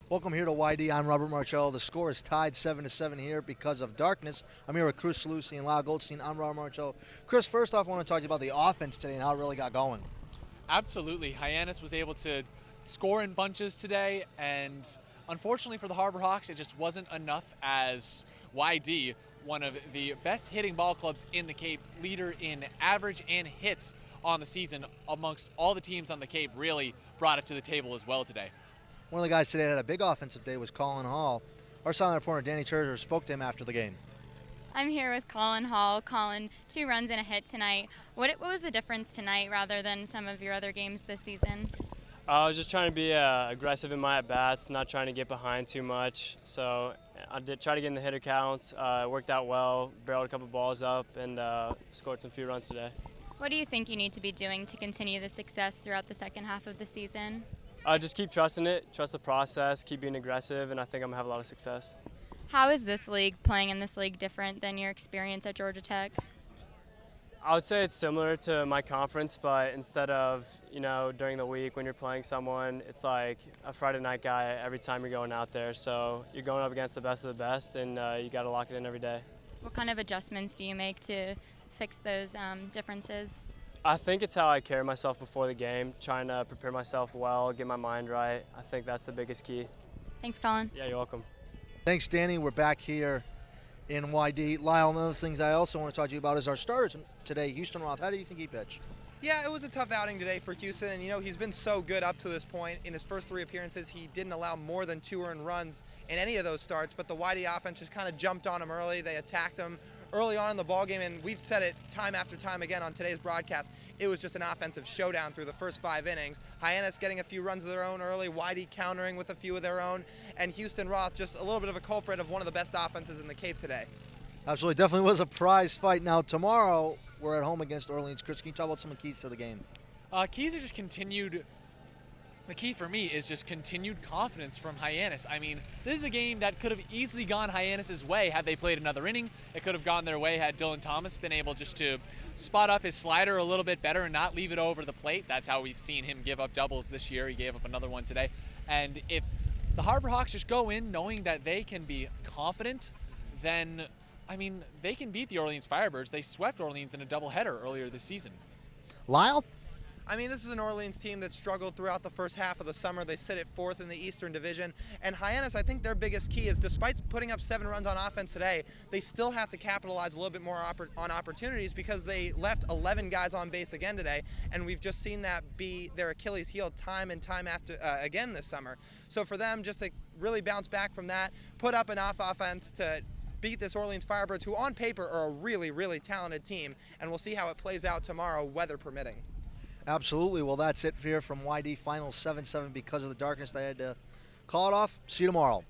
Welcome here to YD. I'm Robert Marcello. The score is tied 7-7 here because of darkness. I'm here with Chris Salusi and Lyle Goldstein. I'm Robert Marcello. Chris, first off, I want to talk to you about the offense today and how it really got going. Absolutely. Hyannis was able to score in bunches today, and unfortunately for the Harbor Hawks, it just wasn't enough as YD, one of the best hitting ball clubs in the Cape, leader in average and hits on the season amongst all the teams on the Cape, really brought it to the table as well today. One of the guys today that had a big offensive day was Colin Hall. Our silent reporter, Dani Terzer, spoke to him after the game. I'm here with Colin Hall. Colin, 2 runs and a hit tonight. What was the difference tonight rather than some of your other games this season? I was just trying to be aggressive in my at-bats, not trying to get behind too much. So I did try to get in the hitter counts. It worked out well, barreled a couple balls up, and scored some few runs today. What do you think you need to be doing to continue the success throughout the second half of the season? Just keep trusting it, trust the process, keep being aggressive, and I think I'm going to have a lot of success. How is this league, playing in this league, different than your experience at Georgia Tech? I would say it's similar to my conference, but instead of, during the week when you're playing someone, it's like a Friday night guy every time you're going out there. So you're going up against the best of the best, and you got to lock it in every day. What kind of adjustments do you make to fix those differences? I think it's how I carry myself before the game, trying to prepare myself well, get my mind right. I think that's the biggest key. Thanks, Colin. Yeah, you're welcome. Thanks, Danny. We're back here in YD. Lyle, one of the things I also want to talk to you about is our starter today, Houston Roth. How do you think he pitched? Yeah, it was a tough outing today for Houston, and he's been so good up to this point. In his first 3 appearances, he didn't allow more than 2 earned runs in any of those starts, but the YD offense just kind of jumped on him early. They attacked him early on in the ballgame, and we've said it time after time again on today's broadcast. It was just an offensive showdown through the first 5 innings. Hyannis getting a few runs of their own early, YD countering with a few of their own, and Houston Roth just a little bit of a culprit of one of the best offenses in the Cape today. Absolutely, definitely was a prize fight. Now tomorrow, we're at home against Orleans. Chris, can you talk about some of the keys to the game? Keys are just continued. The key for me is just continued confidence from Hyannis. I mean, this is a game that could have easily gone Hyannis' way had they played another inning. It could have gone their way had Dylan Thomas been able just to spot up his slider a little bit better and not leave it over the plate. That's how we've seen him give up doubles this year. He gave up another one today. And if the Harbor Hawks just go in knowing that they can be confident, then, I mean, they can beat the Orleans Firebirds. They swept Orleans in a doubleheader earlier this season. Lyle? I mean, this is an Orleans team that struggled throughout the first half of the summer. They sit at 4th in the Eastern Division. And Hyannis, I think their biggest key is, despite putting up 7 runs on offense today, they still have to capitalize a little bit more on opportunities because they left 11 guys on base again today. And we've just seen that be their Achilles heel time and time after again this summer. So for them, just to really bounce back from that, put up enough offense to beat this Orleans Firebirds, who on paper are a really, really talented team. And we'll see how it plays out tomorrow, weather permitting. Absolutely. Well, that's it here from YD. Final 7-7 because of the darkness. They had to call it off. See you tomorrow.